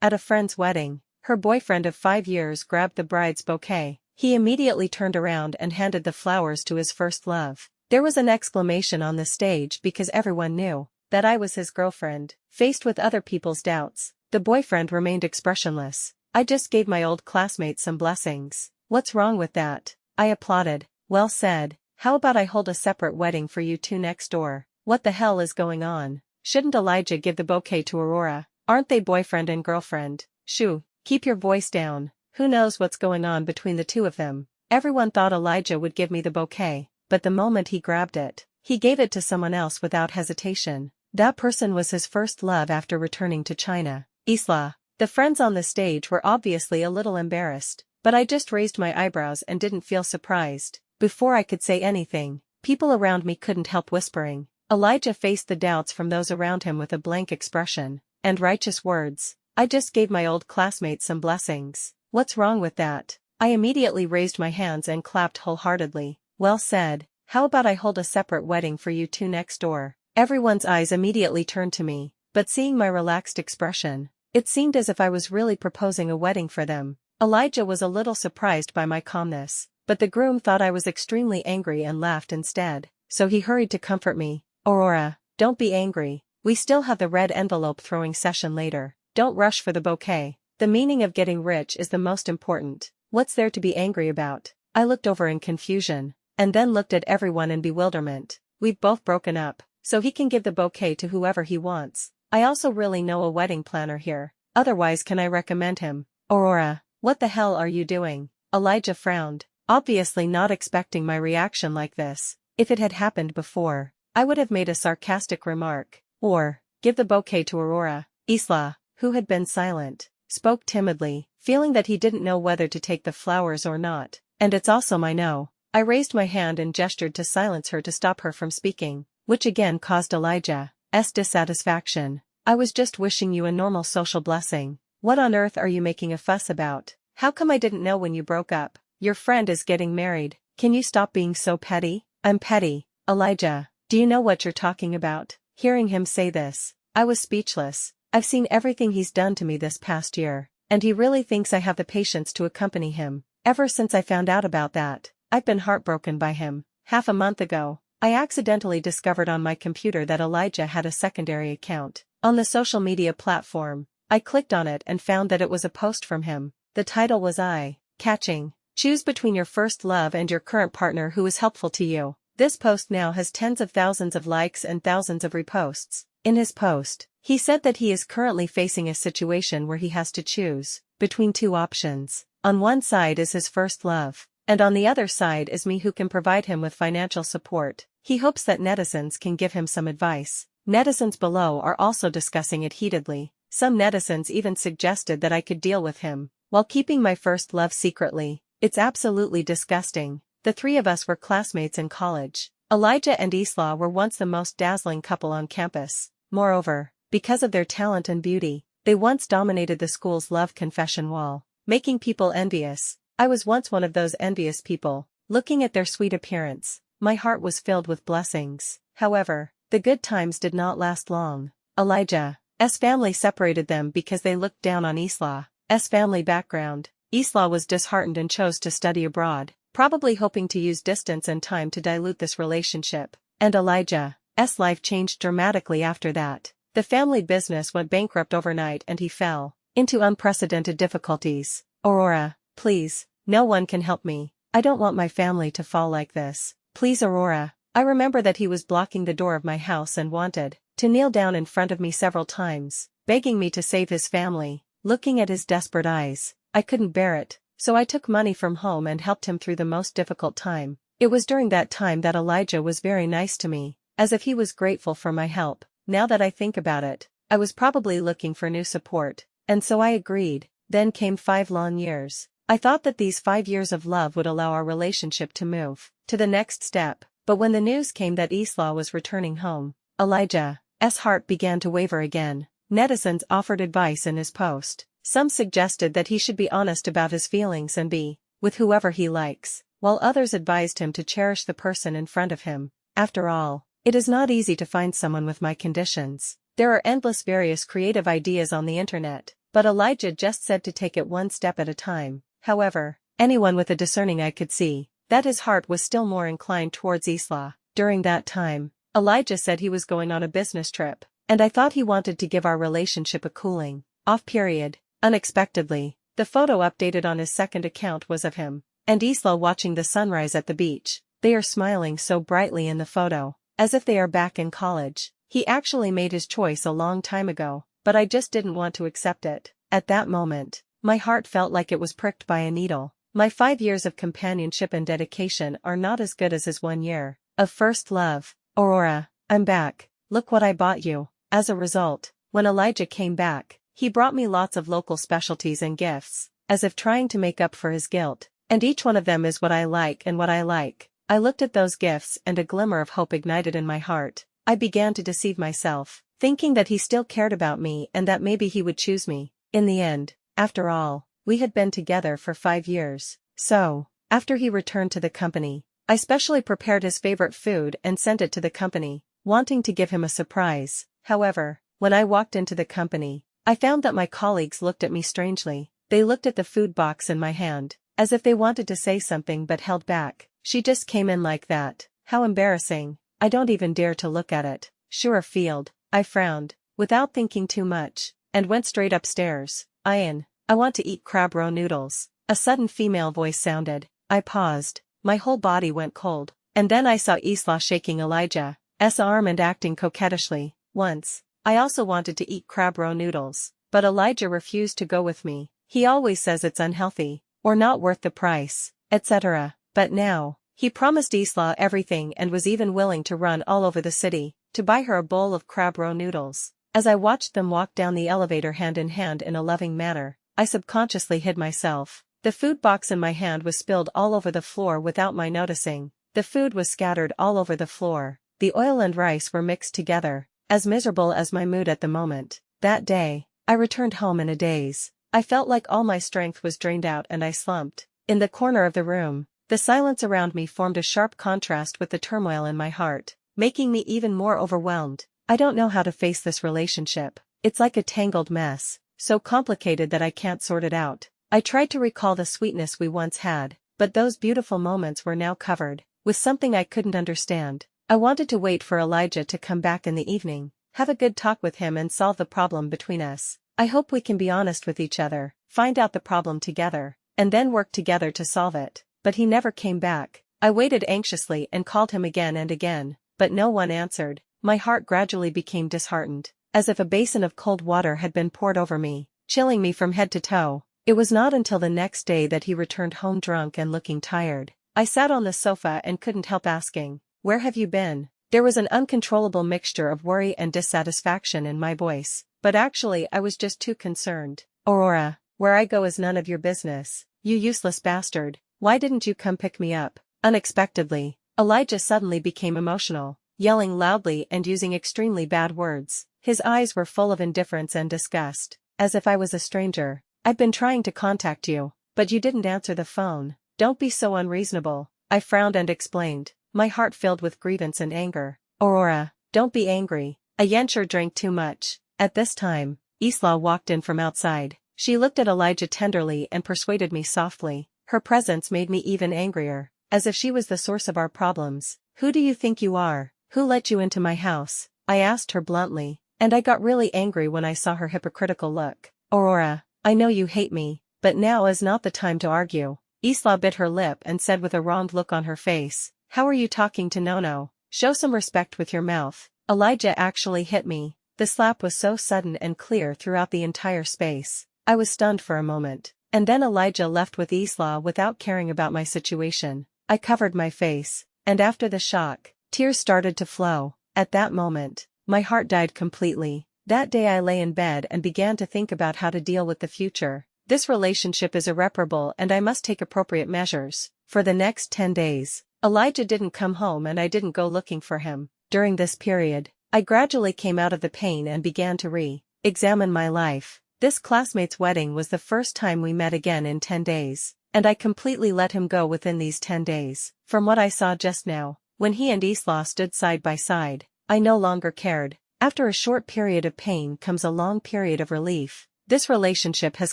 At a friend's wedding, her boyfriend of 5 years grabbed the bride's bouquet. He immediately turned around and handed the flowers to his first love. There was an exclamation on the stage because everyone knew that I was his girlfriend. Faced with other people's doubts, the boyfriend remained expressionless. I just gave my old classmate some blessings. What's wrong with that? I applauded. Well said. How about I hold a separate wedding for you two next door? What the hell is going on? Shouldn't Elijah give the bouquet to Aurora? Aren't they boyfriend and girlfriend? Shoo, keep your voice down. Who knows what's going on between the two of them? Everyone thought Elijah would give me the bouquet, but the moment he grabbed it, he gave it to someone else without hesitation. That person was his first love after returning to China. Isla. The friends on the stage were obviously a little embarrassed, but I just raised my eyebrows and didn't feel surprised. Before I could say anything, people around me couldn't help whispering. Elijah faced the doubts from those around him with a blank expression and righteous words. I just gave my old classmate some blessings. What's wrong with that? I immediately raised my hands and clapped wholeheartedly. Well said. How about I hold a separate wedding for you two next door? Everyone's eyes immediately turned to me, but seeing my relaxed expression, it seemed as if I was really proposing a wedding for them. Elijah was a little surprised by my calmness, but the groom thought I was extremely angry and laughed instead, so he hurried to comfort me. Aurora, don't be angry. We still have the red envelope throwing session later. Don't rush for the bouquet. The meaning of getting rich is the most important. What's there to be angry about? I looked over in confusion, and then looked at everyone in bewilderment. We've both broken up, so he can give the bouquet to whoever he wants. I also really know a wedding planner here. Otherwise, can I recommend him? Aurora, what the hell are you doing? Elijah frowned, obviously not expecting my reaction like this. If it had happened before, I would have made a sarcastic remark, or, give the bouquet to Aurora. Isla, who had been silent, spoke timidly, feeling that he didn't know whether to take the flowers or not. And it's also my no. I raised my hand and gestured to silence her to stop her from speaking, which again caused Elijah's dissatisfaction. I was just wishing you a normal social blessing. What on earth are you making a fuss about? How come I didn't know when you broke up? Your friend is getting married. Can you stop being so petty? I'm petty. Elijah, do you know what you're talking about? Hearing him say this, I was speechless. I've seen everything he's done to me this past year, and he really thinks I have the patience to accompany him. Ever since I found out about that, I've been heartbroken by him. Half a month ago, I accidentally discovered on my computer that Elijah had a secondary account on the social media platform. I clicked on it and found that it was a post from him. The title was eye-catching. Choose between your first love and your current partner who is helpful to you. This post now has tens of thousands of likes and thousands of reposts. In his post, he said that he is currently facing a situation where he has to choose between two options. On one side is his first love, and on the other side is me who can provide him with financial support. He hopes that netizens can give him some advice. Netizens below are also discussing it heatedly. Some netizens even suggested that I could deal with him while keeping my first love secretly. It's absolutely disgusting. The three of us were classmates in college. Elijah and Isla were once the most dazzling couple on campus. Moreover, because of their talent and beauty, they once dominated the school's love confession wall, making people envious. I was once one of those envious people. Looking at their sweet appearance, my heart was filled with blessings. However, the good times did not last long. Elijah's family separated them because they looked down on Isla's family background. Isla was disheartened and chose to study abroad, probably hoping to use distance and time to dilute this relationship. And Elijah's life changed dramatically after that. The family business went bankrupt overnight and he fell into unprecedented difficulties. Aurora, please, no one can help me. I don't want my family to fall like this. Please, Aurora. I remember that he was blocking the door of my house and wanted to kneel down in front of me several times, begging me to save his family. Looking at his desperate eyes, I couldn't bear it, so I took money from home and helped him through the most difficult time. It was during that time that Elijah was very nice to me, as if he was grateful for my help. Now that I think about it, I was probably looking for new support, and so I agreed. Then came 5 long years. I thought that these 5 years of love would allow our relationship to move to the next step, but when the news came that Isla was returning home, Elijah's heart began to waver again. Netizens offered advice in his post. Some suggested that he should be honest about his feelings and be with whoever he likes, while others advised him to cherish the person in front of him. After all, it is not easy to find someone with my conditions. There are endless various creative ideas on the internet, But Elijah just said to take it one step at a time. However, anyone with a discerning eye could see that his heart was still more inclined towards Isla. During that time, Elijah said he was going on a business trip, and I thought he wanted to give our relationship a cooling off period. Unexpectedly, the photo updated on his second account was of him and Isla watching the sunrise at the beach. They are smiling so brightly in the photo, as if they are back in college. He actually made his choice a long time ago, but I just didn't want to accept it. At that moment, my heart felt like it was pricked by a needle. My 5 years of companionship and dedication are not as good as his 1 year of first love. Aurora, I'm back. Look what I bought you. As a result, when Elijah came back, he brought me lots of local specialties and gifts, as if trying to make up for his guilt. And each one of them is what I like and what I like. I looked at those gifts and a glimmer of hope ignited in my heart. I began to deceive myself, thinking that he still cared about me and that maybe he would choose me. In the end, after all, we had been together for 5 years. So, after he returned to the company, I specially prepared his favorite food and sent it to the company, wanting to give him a surprise. However, when I walked into the company, I found that my colleagues looked at me strangely. They looked at the food box in my hand, as if they wanted to say something but held back. She just came in like that. How embarrassing. I don't even dare to look at it. Sure field. I frowned, without thinking too much, and went straight upstairs. I want to eat crab roe noodles. A sudden female voice sounded. I paused. My whole body went cold. And then I saw Isla shaking Elijah's arm and acting coquettishly. Once, I also wanted to eat crab roe noodles, but Elijah refused to go with me. He always says it's unhealthy, or not worth the price, etc. But now, he promised Isla everything and was even willing to run all over the city to buy her a bowl of crab roe noodles. As I watched them walk down the elevator hand in hand in a loving manner, I subconsciously hid myself. The food box in my hand was spilled all over the floor without my noticing. The food was scattered all over the floor. The oil and rice were mixed together. As miserable as my mood at the moment, that day, I returned home in a daze. I felt like all my strength was drained out and I slumped in the corner of the room. The silence around me formed a sharp contrast with the turmoil in my heart, making me even more overwhelmed. I don't know how to face this relationship. It's like a tangled mess, so complicated that I can't sort it out. I tried to recall the sweetness we once had, but those beautiful moments were now covered with something I couldn't understand. I wanted to wait for Elijah to come back in the evening, have a good talk with him and solve the problem between us. I hope we can be honest with each other, find out the problem together, and then work together to solve it. But he never came back. I waited anxiously and called him again and again, but no one answered. My heart gradually became disheartened, as if a basin of cold water had been poured over me, chilling me from head to toe. It was not until the next day that he returned home drunk and looking tired. I sat on the sofa and couldn't help asking, "Where have you been?" There was an uncontrollable mixture of worry and dissatisfaction in my voice, but actually I was just too concerned. "Aurora, where I go is none of your business, you useless bastard. Why didn't you come pick me up?" Unexpectedly, Elijah suddenly became emotional, yelling loudly and using extremely bad words. His eyes were full of indifference and disgust, as if I was a stranger. "I've been trying to contact you, but you didn't answer the phone. Don't be so unreasonable." I frowned and explained, my heart filled with grievance and anger. "Aurora, don't be angry. Ayenshur drank too much." At this time, Isla walked in from outside. She looked at Elijah tenderly and persuaded me softly. Her presence made me even angrier, as if she was the source of our problems. "Who do you think you are? Who let you into my house?" I asked her bluntly, and I got really angry when I saw her hypocritical look. "Aurora, I know you hate me, but now is not the time to argue." Isla bit her lip and said with a wronged look on her face, "How are you talking to Nono? Show some respect with your mouth." Elijah actually hit me. The slap was so sudden and clear throughout the entire space. I was stunned for a moment. And then Elijah left with Isla without caring about my situation. I covered my face, and after the shock, tears started to flow. At that moment, my heart died completely. That day I lay in bed and began to think about how to deal with the future. This relationship is irreparable and I must take appropriate measures. For the next 10 days, Elijah didn't come home and I didn't go looking for him. During this period, I gradually came out of the pain and began to re-examine my life. This classmate's wedding was the first time we met again in 10 days, and I completely let him go within these 10 days. From what I saw just now, when he and Isla stood side by side, I no longer cared. After a short period of pain comes a long period of relief. This relationship has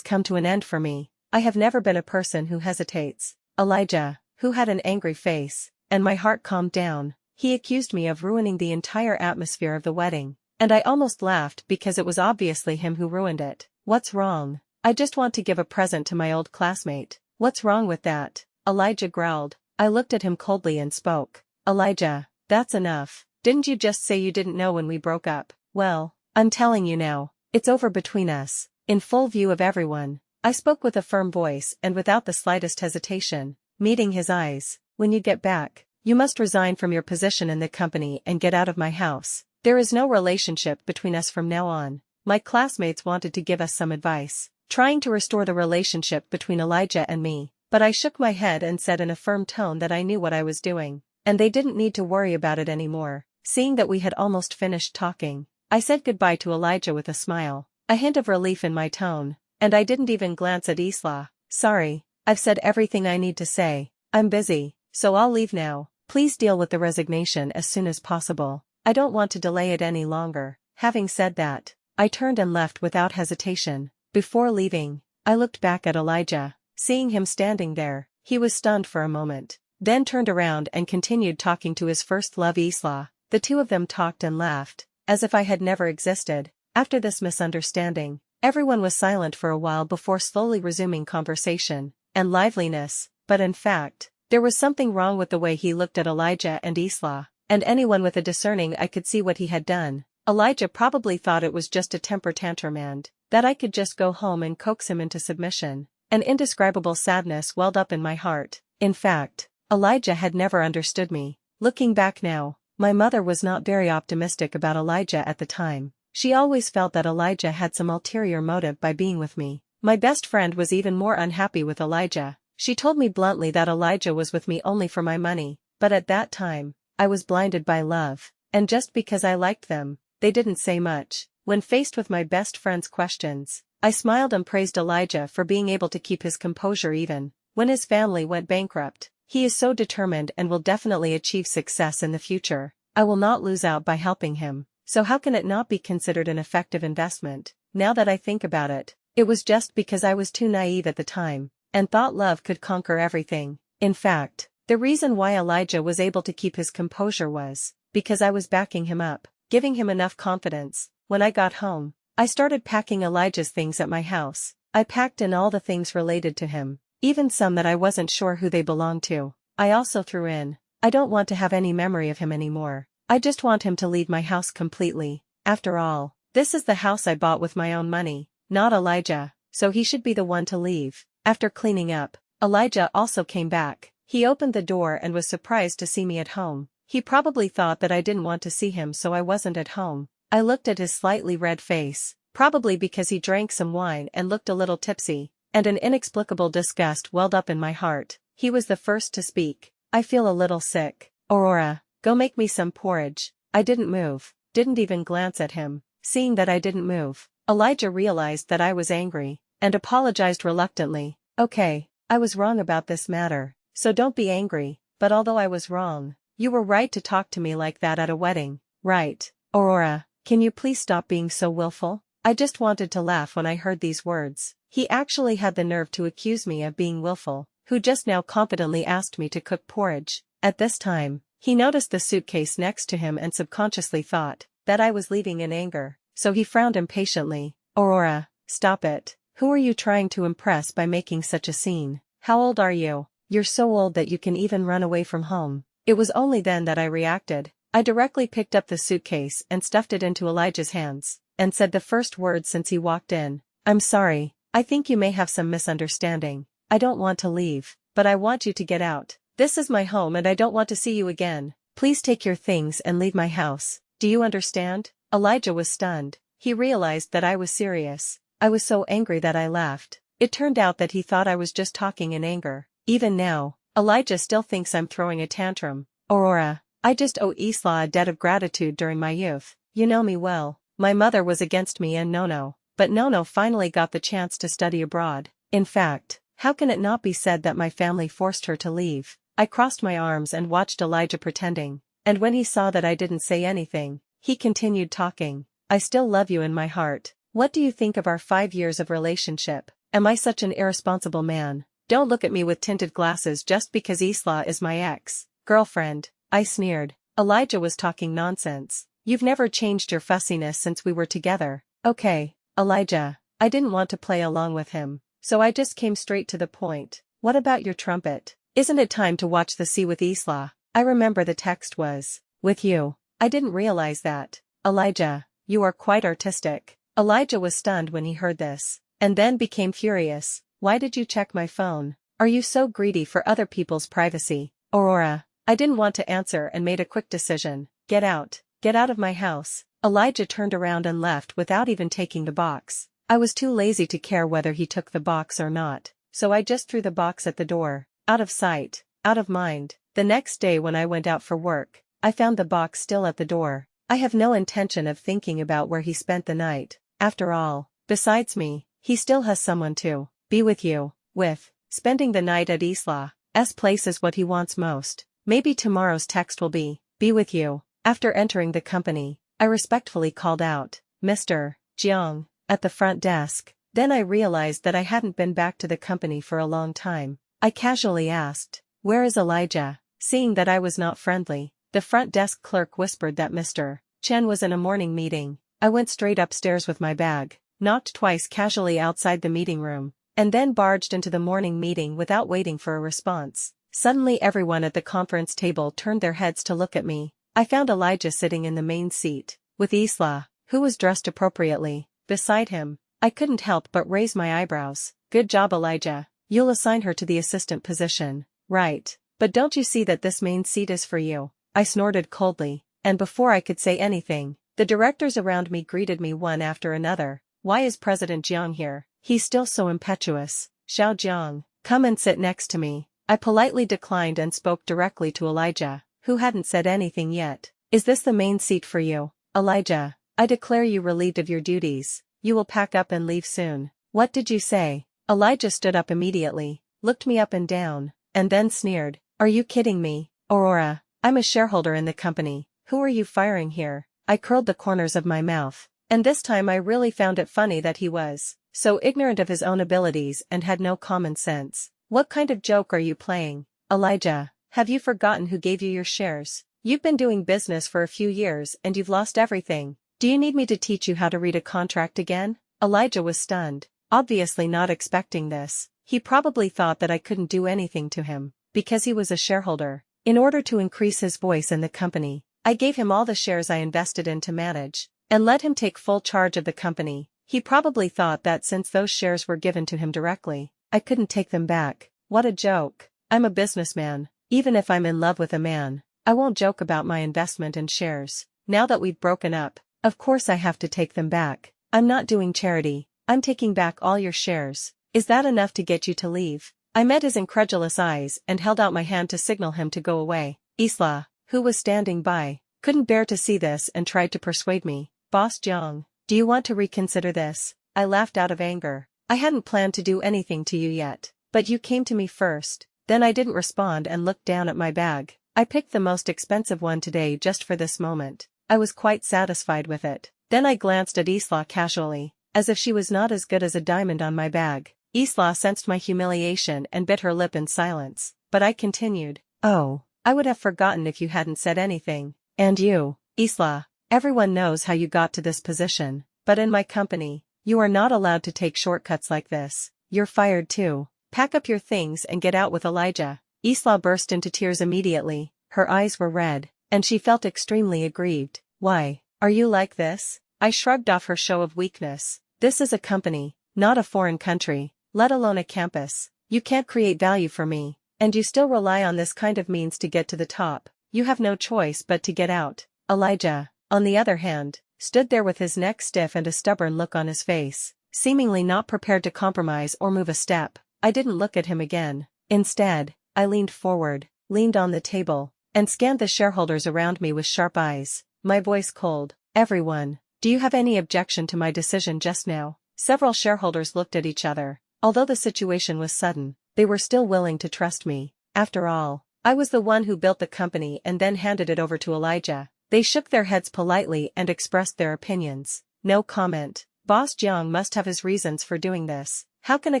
come to an end for me. I have never been a person who hesitates. Elijah, who had an angry face, and my heart calmed down. He accused me of ruining the entire atmosphere of the wedding, and I almost laughed because it was obviously him who ruined it. What's wrong? I just want to give a present to my old classmate. What's wrong with that? Elijah growled. I looked at him coldly and spoke. Elijah, that's enough. Didn't you just say you didn't know when we broke up? Well, I'm telling you now. It's over between us, in full view of everyone. I spoke with a firm voice and without the slightest hesitation, meeting his eyes. When you get back, you must resign from your position in the company and get out of my house. There is no relationship between us from now on. My classmates wanted to give us some advice, trying to restore the relationship between Elijah and me, but I shook my head and said in a firm tone that I knew what I was doing, and they didn't need to worry about it anymore. Seeing that we had almost finished talking, I said goodbye to Elijah with a smile, a hint of relief in my tone, and I didn't even glance at Isla. Sorry, I've said everything I need to say. I'm busy, so I'll leave now. Please deal with the resignation as soon as possible. I don't want to delay it any longer. Having said that, I turned and left without hesitation. Before leaving, I looked back at Elijah. Seeing him standing there, he was stunned for a moment, then turned around and continued talking to his first love Isla. The two of them talked and laughed, as if I had never existed. After this misunderstanding, everyone was silent for a while before slowly resuming conversation and liveliness, but in fact, there was something wrong with the way he looked at Elijah and Isla, and anyone with a discerning eye could see what he had done. Elijah probably thought it was just a temper tantrum and that I could just go home and coax him into submission. An indescribable sadness welled up in my heart. In fact, Elijah had never understood me. Looking back now, my mother was not very optimistic about Elijah at the time. She always felt that Elijah had some ulterior motive by being with me. My best friend was even more unhappy with Elijah. She told me bluntly that Elijah was with me only for my money, but at that time, I was blinded by love, and just because I liked them, they didn't say much. When faced with my best friend's questions, I smiled and praised Elijah for being able to keep his composure even when his family went bankrupt. He is so determined and will definitely achieve success in the future. I will not lose out by helping him, so how can it not be considered an effective investment? Now that I think about it, it was just because I was too naive at the time, and thought love could conquer everything. In fact, the reason why Elijah was able to keep his composure was because I was backing him up, giving him enough confidence. When I got home, I started packing Elijah's things at my house. I packed in all the things related to him, even some that I wasn't sure who they belonged to. I also threw in, I don't want to have any memory of him anymore. I just want him to leave my house completely. After all, this is the house I bought with my own money, not Elijah, so he should be the one to leave. After cleaning up, Elijah also came back. He opened the door and was surprised to see me at home. He probably thought that I didn't want to see him, so I wasn't at home. I looked at his slightly red face, probably because he drank some wine and looked a little tipsy, and an inexplicable disgust welled up in my heart. He was the first to speak. I feel a little sick. Aurora, go make me some porridge. I didn't move, didn't even glance at him. Seeing that I didn't move, Elijah realized that I was angry, and apologized reluctantly. Okay, I was wrong about this matter, so don't be angry, but although I was wrong, you were right to talk to me like that at a wedding. Right, Aurora. Can you please stop being so willful? I just wanted to laugh when I heard these words. He actually had the nerve to accuse me of being willful, who just now confidently asked me to cook porridge. At this time, he noticed the suitcase next to him and subconsciously thought that I was leaving in anger, so he frowned impatiently. Aurora, stop it. Who are you trying to impress by making such a scene? How old are you? You're so old that you can even run away from home. It was only then that I reacted. I directly picked up the suitcase and stuffed it into Elijah's hands, and said the first words since he walked in. I'm sorry, I think you may have some misunderstanding. I don't want to leave, but I want you to get out. This is my home and I don't want to see you again. Please take your things and leave my house. Do you understand? Elijah was stunned. He realized that I was serious. I was so angry that I laughed. It turned out that he thought I was just talking in anger. Even now, Elijah still thinks I'm throwing a tantrum. Aurora, I just owe Isla a debt of gratitude during my youth. You know me well. My mother was against me and Nono, but Nono finally got the chance to study abroad. In fact, how can it not be said that my family forced her to leave? I crossed my arms and watched Elijah pretending, and when he saw that I didn't say anything, he continued talking. I still love you in my heart. What do you think of our 5 years of relationship? Am I such an irresponsible man? Don't look at me with tinted glasses just because Isla is my ex-girlfriend, I sneered. Elijah was talking nonsense. You've never changed your fussiness since we were together. Okay, Elijah. I didn't want to play along with him, so I just came straight to the point. What about your trumpet? Isn't it time to watch the sea with Isla? I remember the text was, with you. I didn't realize that. Elijah, you are quite artistic. Elijah was stunned when he heard this, and then became furious. Why did you check my phone? Are you so greedy for other people's privacy? Aurora. I didn't want to answer and made a quick decision. Get out. Get out of my house. Elijah turned around and left without even taking the box. I was too lazy to care whether he took the box or not, so I just threw the box at the door. Out of sight, out of mind. The next day when I went out for work, I found the box still at the door. I have no intention of thinking about where he spent the night. After all, besides me, he still has someone to be with you, with. Spending the night at Isla's place is what he wants most. Maybe tomorrow's text will be with you. After entering the company, I respectfully called out, Mr. Jiang, at the front desk. Then I realized that I hadn't been back to the company for a long time. I casually asked, where is Elijah? Seeing that I was not friendly, the front desk clerk whispered that Mr. Chen was in a morning meeting. I went straight upstairs with my bag, knocked twice casually outside the meeting room, and then barged into the morning meeting without waiting for a response. Suddenly everyone at the conference table turned their heads to look at me. I found Elijah sitting in the main seat, with Isla, who was dressed appropriately, beside him. I couldn't help but raise my eyebrows. Good job, Elijah. You'll assign her to the assistant position, right? But don't you see that this main seat is for you? I snorted coldly, and before I could say anything, the directors around me greeted me one after another. Why is President Jiang here? He's still so impetuous. Xiao Jiang, come and sit next to me. I politely declined and spoke directly to Elijah, who hadn't said anything yet. Is this the main seat for you? Elijah, I declare you relieved of your duties. You will pack up and leave soon. What did you say? Elijah stood up immediately, looked me up and down, and then sneered. Are you kidding me? Aurora, I'm a shareholder in the company. Who are you firing here? I curled the corners of my mouth, and this time I really found it funny that he was so ignorant of his own abilities and had no common sense. What kind of joke are you playing? Elijah, have you forgotten who gave you your shares? You've been doing business for a few years and you've lost everything. Do you need me to teach you how to read a contract again? Elijah was stunned, obviously not expecting this. He probably thought that I couldn't do anything to him, because he was a shareholder. In order to increase his voice in the company, I gave him all the shares I invested in to manage, and let him take full charge of the company. He probably thought that since those shares were given to him directly, I couldn't take them back. What a joke. I'm a businessman. Even if I'm in love with a man, I won't joke about my investment in shares. Now that we've broken up, of course I have to take them back. I'm not doing charity. I'm taking back all your shares. Is that enough to get you to leave? I met his incredulous eyes and held out my hand to signal him to go away. Isla, who was standing by, couldn't bear to see this and tried to persuade me. Boss Jiang, do you want to reconsider this? I laughed out of anger. I hadn't planned to do anything to you yet, but you came to me first. Then I didn't respond and looked down at my bag. I picked the most expensive one today just for this moment. I was quite satisfied with it. Then I glanced at Isla casually, as if she was not as good as a diamond on my bag. Isla sensed my humiliation and bit her lip in silence, but I continued. Oh, I would have forgotten if you hadn't said anything. And you, Isla, everyone knows how you got to this position, but in my company, you are not allowed to take shortcuts like this. You're fired too. Pack up your things and get out with Elijah. Isla burst into tears immediately. Her eyes were red, and she felt extremely aggrieved. Why, are you like this? I shrugged off her show of weakness. This is a company, not a foreign country, let alone a campus. You can't create value for me, and you still rely on this kind of means to get to the top. You have no choice but to get out. Elijah, on the other hand, stood there with his neck stiff and a stubborn look on his face, seemingly not prepared to compromise or move a step. I didn't look at him again. Instead, I leaned forward, leaned on the table, and scanned the shareholders around me with sharp eyes, my voice cold. Everyone, do you have any objection to my decision just now? Several shareholders looked at each other. Although the situation was sudden, they were still willing to trust me. After all, I was the one who built the company and then handed it over to Elijah. They shook their heads politely and expressed their opinions. No comment. Boss Jiang must have his reasons for doing this. How can a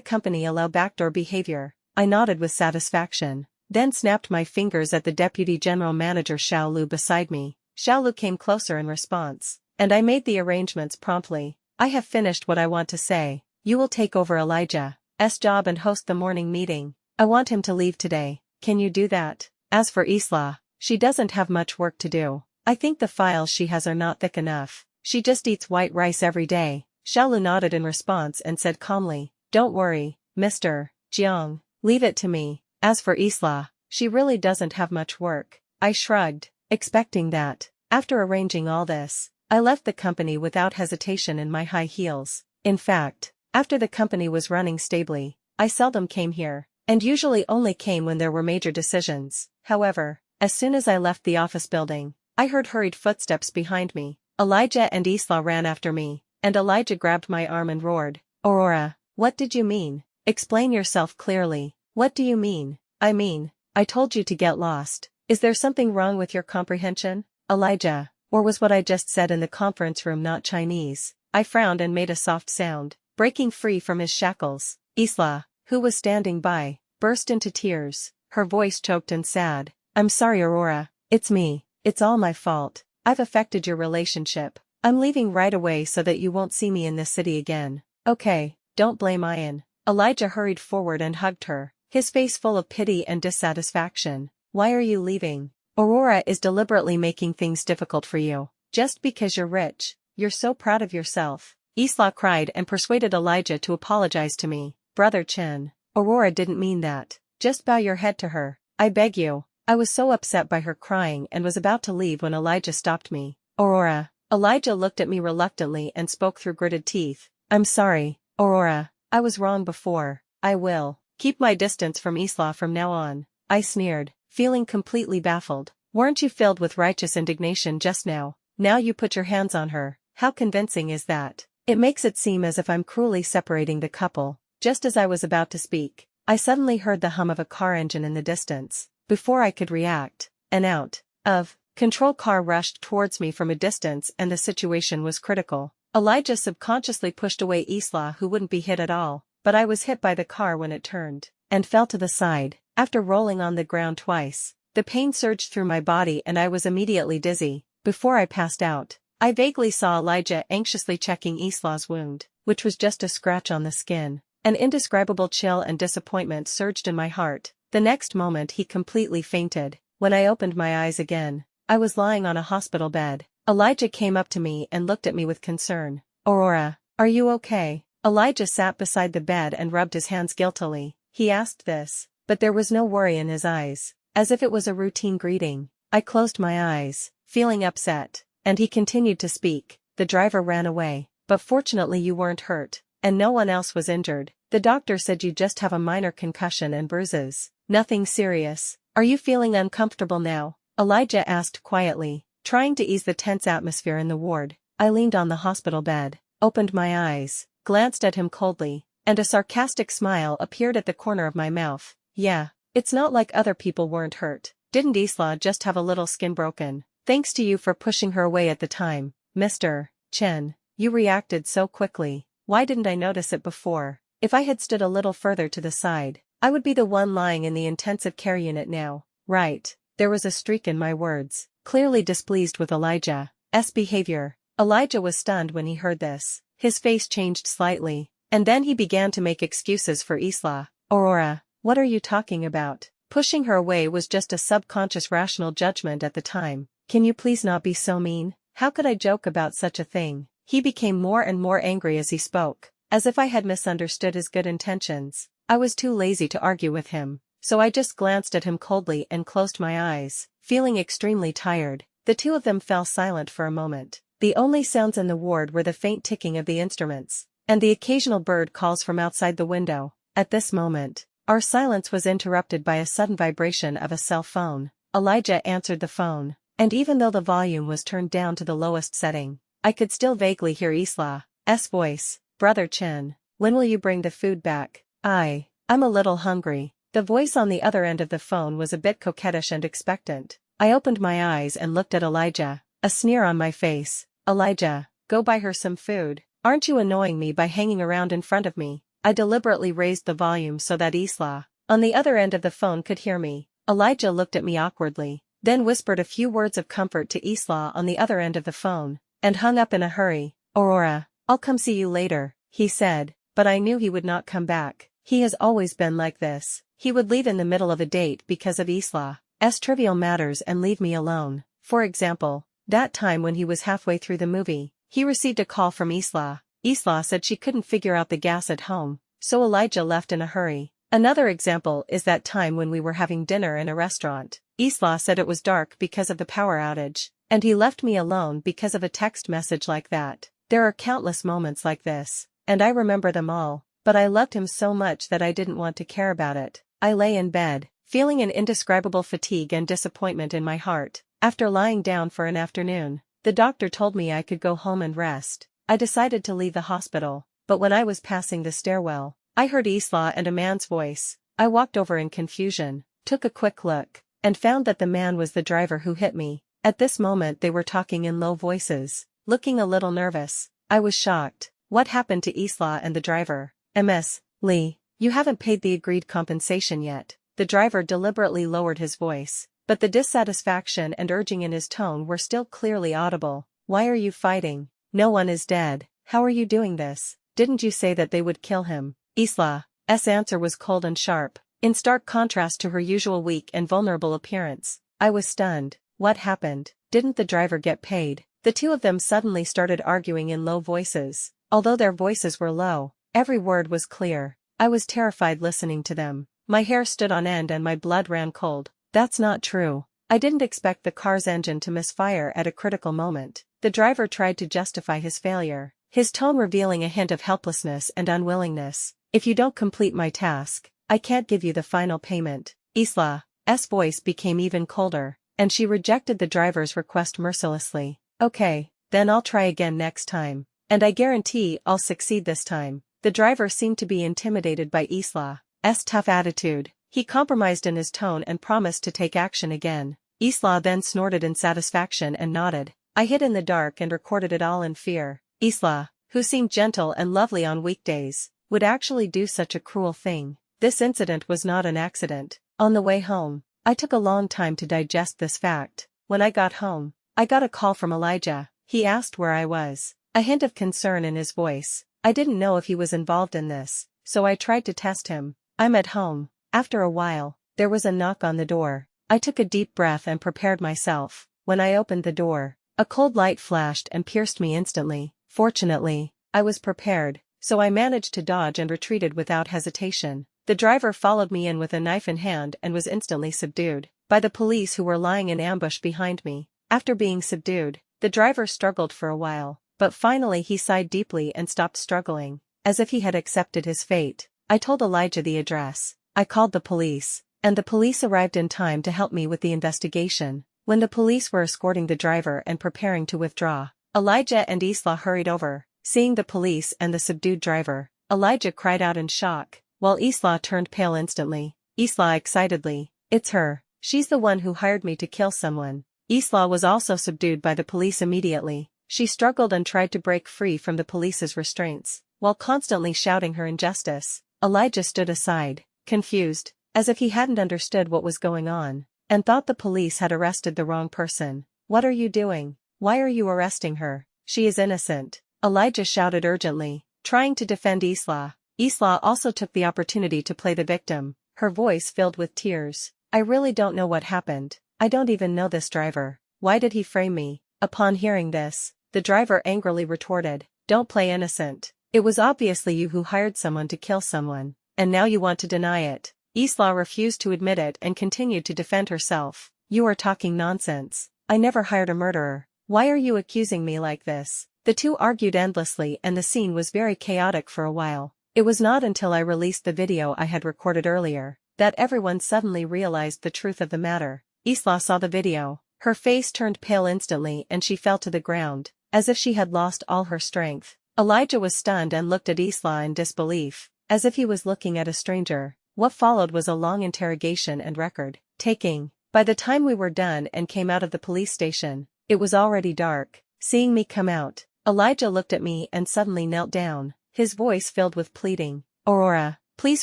company allow backdoor behavior? I nodded with satisfaction, then snapped my fingers at the Deputy General Manager Xiao Lu beside me. Xiao Lu came closer in response, and I made the arrangements promptly. I have finished what I want to say. You will take over Elijah's job and host the morning meeting. I want him to leave today. Can you do that? As for Isla, she doesn't have much work to do. I think the files she has are not thick enough. She just eats white rice every day. Xiao Lu nodded in response and said calmly, "Don't worry, Mr. Jiang. Leave it to me. As for Isla, she really doesn't have much work." I shrugged, expecting that. After arranging all this, I left the company without hesitation in my high heels. In fact, after the company was running stably, I seldom came here, and usually only came when there were major decisions. However, as soon as I left the office building, I heard hurried footsteps behind me. Elijah and Isla ran after me, and Elijah grabbed my arm and roared, "Aurora, what did you mean? Explain yourself clearly." "What do you mean?" I told you to get lost. Is there something wrong with your comprehension, Elijah? Or was what I just said in the conference room not Chinese? I frowned and made a soft sound, breaking free from his shackles. Isla, who was standing by, burst into tears, her voice choked and sad. "I'm sorry, Aurora. It's me. It's all my fault. I've affected your relationship. I'm leaving right away so that you won't see me in this city again." "Okay, don't blame Ian." Elijah hurried forward and hugged her, his face full of pity and dissatisfaction. "Why are you leaving? Aurora is deliberately making things difficult for you. Just because you're rich, you're so proud of yourself." Isla cried and persuaded Elijah to apologize to me. "Brother Chen, Aurora didn't mean that. Just bow your head to her. I beg you." I was so upset by her crying and was about to leave when Elijah stopped me. "Aurora." Elijah looked at me reluctantly and spoke through gritted teeth. "I'm sorry, Aurora. I was wrong before. I will keep my distance from Isla from now on." I sneered, feeling completely baffled. "Weren't you filled with righteous indignation just now? Now you put your hands on her. How convincing is that? It makes it seem as if I'm cruelly separating the couple." Just as I was about to speak, I suddenly heard the hum of a car engine in the distance. Before I could react, an out of control car rushed towards me from a distance and the situation was critical. Elijah subconsciously pushed away Isla, who wouldn't be hit at all, but I was hit by the car when it turned, and fell to the side. After rolling on the ground twice, the pain surged through my body and I was immediately dizzy. Before I passed out, I vaguely saw Elijah anxiously checking Isla's wound, which was just a scratch on the skin. An indescribable chill and disappointment surged in my heart. The next moment he completely fainted. When I opened my eyes again, I was lying on a hospital bed. Elijah came up to me and looked at me with concern. "Aurora, are you okay?" Elijah sat beside the bed and rubbed his hands guiltily. He asked this, but there was no worry in his eyes, as if it was a routine greeting. I closed my eyes, feeling upset, and he continued to speak. "The driver ran away, but fortunately you weren't hurt, and no one else was injured. The doctor said you just have a minor concussion and bruises. Nothing serious. Are you feeling uncomfortable now?" Elijah asked quietly, trying to ease the tense atmosphere in the ward. I leaned on the hospital bed, opened my eyes, glanced at him coldly, and a sarcastic smile appeared at the corner of my mouth. "Yeah, it's not like other people weren't hurt. Didn't Isla just have a little skin broken? Thanks to you for pushing her away at the time, Mr. Chen. You reacted so quickly. Why didn't I notice it before? If I had stood a little further to the side, I would be the one lying in the intensive care unit now." Right. There was a streak in my words, clearly displeased with Elijah's behavior. Elijah was stunned when he heard this. His face changed slightly, and then he began to make excuses for Isla. "Aurora, what are you talking about? Pushing her away was just a subconscious rational judgment at the time. Can you please not be so mean? How could I joke about such a thing?" He became more and more angry as he spoke, as if I had misunderstood his good intentions. I was too lazy to argue with him, so I just glanced at him coldly and closed my eyes, feeling extremely tired. The two of them fell silent for a moment. The only sounds in the ward were the faint ticking of the instruments, and the occasional bird calls from outside the window. At this moment, our silence was interrupted by a sudden vibration of a cell phone. Elijah answered the phone, and even though the volume was turned down to the lowest setting, I could still vaguely hear Isla's voice. "Brother Chen, when will you bring the food back? I'm a little hungry." The voice on the other end of the phone was a bit coquettish and expectant. I opened my eyes and looked at Elijah, a sneer on my face. "Elijah, go buy her some food. Aren't you annoying me by hanging around in front of me? I deliberately raised the volume so that Isla, on the other end of the phone, could hear me. Elijah looked at me awkwardly, then whispered a few words of comfort to Isla on the other end of the phone, and hung up in a hurry. Aurora, I'll come see you later, he said, but I knew he would not come back. He has always been like this. He would leave in the middle of a date because of Isla's trivial matters and leave me alone. For example, that time when he was halfway through the movie, he received a call from Isla. Isla said she couldn't figure out the gas at home, so Elijah left in a hurry. Another example is that time when we were having dinner in a restaurant. Isla said it was dark because of the power outage, and he left me alone because of a text message like that. There are countless moments like this, and I remember them all, but I loved him so much that I didn't want to care about it. I lay in bed, feeling an indescribable fatigue and disappointment in my heart. After lying down for an afternoon, the doctor told me I could go home and rest. I decided to leave the hospital, but when I was passing the stairwell, I heard Isla and a man's voice. I walked over in confusion, took a quick look, and found that the man was the driver who hit me. At this moment they were talking in low voices, looking a little nervous. I was shocked. What happened to Isla and the driver? Ms. Lee, you haven't paid the agreed compensation yet. The driver deliberately lowered his voice, but the dissatisfaction and urging in his tone were still clearly audible. Why are you fighting? No one is dead. How are you doing this? Didn't you say that they would kill him? Isla's answer was cold and sharp, in stark contrast to her usual weak and vulnerable appearance. I was stunned. What happened? Didn't the driver get paid? The two of them suddenly started arguing in low voices. Although their voices were low, every word was clear. I was terrified listening to them. My hair stood on end and my blood ran cold. That's not true. I didn't expect the car's engine to misfire at a critical moment. The driver tried to justify his failure, his tone revealing a hint of helplessness and unwillingness. If you don't complete my task, I can't give you the final payment. Isla's voice became even colder, and she rejected the driver's request mercilessly. Okay, then I'll try again next time. And I guarantee I'll succeed this time. The driver seemed to be intimidated by Isla's tough attitude. He compromised in his tone and promised to take action again. Isla then snorted in satisfaction and nodded. I hid in the dark and recorded it all in fear. Isla, who seemed gentle and lovely on weekdays, would actually do such a cruel thing. This incident was not an accident. On the way home, I took a long time to digest this fact. When I got home, I got a call from Elijah. He asked where I was, a hint of concern in his voice. I didn't know if he was involved in this, so I tried to test him. I'm at home. After a while, there was a knock on the door. I took a deep breath and prepared myself. When I opened the door, a cold light flashed and pierced me instantly. Fortunately, I was prepared, so I managed to dodge and retreated without hesitation. The driver followed me in with a knife in hand and was instantly subdued by the police who were lying in ambush behind me. After being subdued, the driver struggled for a while, but finally he sighed deeply and stopped struggling, as if he had accepted his fate. I told Elijah the address. I called the police, and the police arrived in time to help me with the investigation. When the police were escorting the driver and preparing to withdraw, Elijah and Isla hurried over. Seeing the police and the subdued driver, Elijah cried out in shock, while Isla turned pale instantly. Isla excitedly, "It's her. She's the one who hired me to kill someone." Isla was also subdued by the police immediately. She struggled and tried to break free from the police's restraints, while constantly shouting her injustice. Elijah stood aside, confused, as if he hadn't understood what was going on, and thought the police had arrested the wrong person. "What are you doing? Why are you arresting her? She is innocent," Elijah shouted urgently, trying to defend Isla. Isla also took the opportunity to play the victim, her voice filled with tears. "I really don't know what happened. I don't even know this driver. Why did he frame me?" Upon hearing this, the driver angrily retorted, "Don't play innocent. It was obviously you who hired someone to kill someone, and now you want to deny it." Isla refused to admit it and continued to defend herself. "You are talking nonsense. I never hired a murderer. Why are you accusing me like this?" The two argued endlessly and the scene was very chaotic for a while. It was not until I released the video I had recorded earlier that everyone suddenly realized the truth of the matter. Isla saw the video. Her face turned pale instantly and she fell to the ground, as if she had lost all her strength. Elijah was stunned and looked at Isla in disbelief, as if he was looking at a stranger. What followed was a long interrogation and record-taking. By the time we were done and came out of the police station, it was already dark. Seeing me come out, Elijah looked at me and suddenly knelt down, his voice filled with pleading. Aurora, please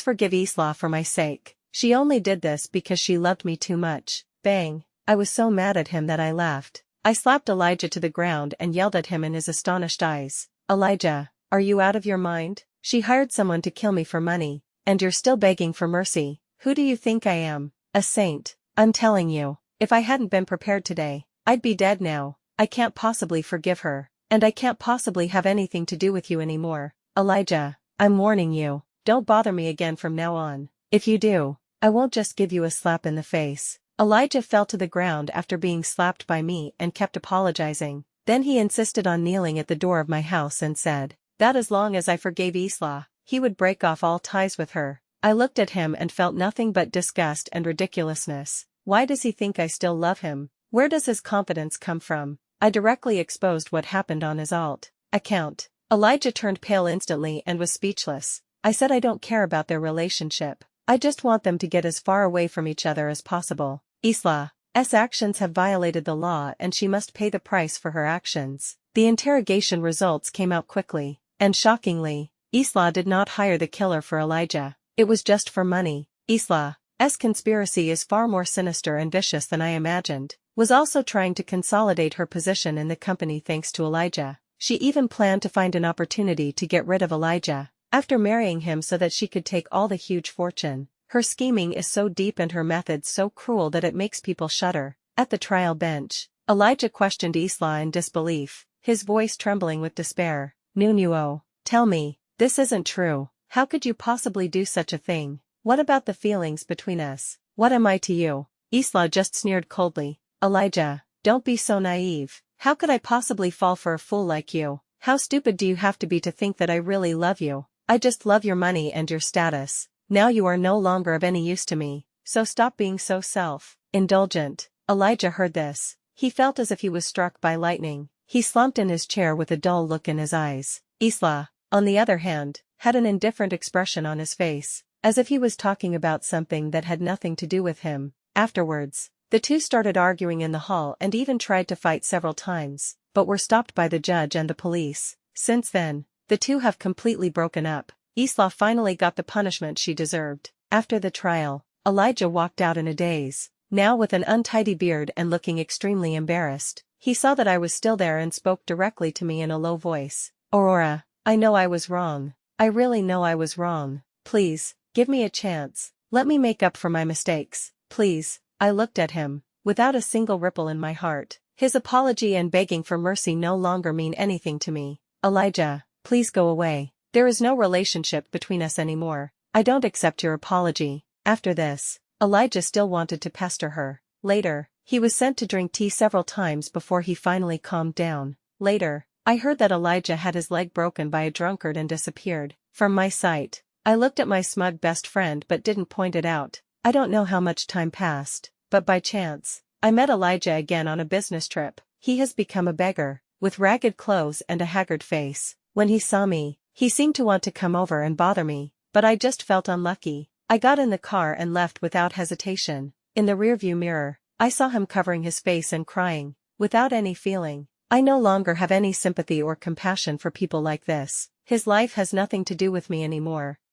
forgive Isla for my sake. She only did this because she loved me too much. Bang. I was so mad at him that I laughed. I slapped Elijah to the ground and yelled at him in his astonished eyes. Elijah, are you out of your mind? She hired someone to kill me for money, and you're still begging for mercy. Who do you think I am? A saint? I'm telling you, if I hadn't been prepared today, I'd be dead now. I can't possibly forgive her, and I can't possibly have anything to do with you anymore. Elijah, I'm warning you, don't bother me again from now on. If you do, I won't just give you a slap in the face. Elijah fell to the ground after being slapped by me and kept apologizing. Then he insisted on kneeling at the door of my house and said that as long as I forgave Isla, he would break off all ties with her. I looked at him and felt nothing but disgust and ridiculousness. Why does he think I still love him? Where does his confidence come from? I directly exposed what happened on his alt account. Elijah turned pale instantly and was speechless. I said I don't care about their relationship. I just want them to get as far away from each other as possible. Isla's actions have violated the law and she must pay the price for her actions. The interrogation results came out quickly, and shockingly, Isla did not hire the killer for Elijah. It was just for money. Isla's conspiracy is far more sinister and vicious than I imagined. Was also trying to consolidate her position in the company thanks to Elijah. She even planned to find an opportunity to get rid of Elijah after marrying him so that she could take all the huge fortune. Her scheming is so deep and her methods so cruel that it makes people shudder. At the trial bench, Elijah questioned Isla in disbelief, his voice trembling with despair. Nunuo, tell me, this isn't true. How could you possibly do such a thing? What about the feelings between us? What am I to you? Isla just sneered coldly. Elijah, don't be so naive. How could I possibly fall for a fool like you? How stupid do you have to be to think that I really love you? I just love your money and your status. Now you are no longer of any use to me, so stop being so self-indulgent. Elijah heard this. He felt as if he was struck by lightning. He slumped in his chair with a dull look in his eyes. Isla, on the other hand, had an indifferent expression on his face, as if he was talking about something that had nothing to do with him. Afterwards, the two started arguing in the hall and even tried to fight several times, but were stopped by the judge and the police. Since then, the two have completely broken up. Isla finally got the punishment she deserved. After the trial, Elijah walked out in a daze, now with an untidy beard and looking extremely embarrassed. He saw that I was still there and spoke directly to me in a low voice. Aurora, I know I was wrong. I really know I was wrong. Please, give me a chance. Let me make up for my mistakes. Please. I looked at him, without a single ripple in my heart. His apology and begging for mercy no longer mean anything to me. Elijah, please go away. There is no relationship between us anymore. I don't accept your apology. After this, Elijah still wanted to pester her. Later, he was sent to drink tea several times before he finally calmed down. Later, I heard that Elijah had his leg broken by a drunkard and disappeared from my sight. I looked at my smug best friend but didn't point it out. I don't know how much time passed, but by chance, I met Elijah again on a business trip. He has become a beggar, with ragged clothes and a haggard face. When he saw me, he seemed to want to come over and bother me, but I just felt unlucky. I got in the car and left without hesitation. In the rearview mirror, I saw him covering his face and crying, without any feeling. I no longer have any sympathy or compassion for people like this. His life has nothing to do with me anymore.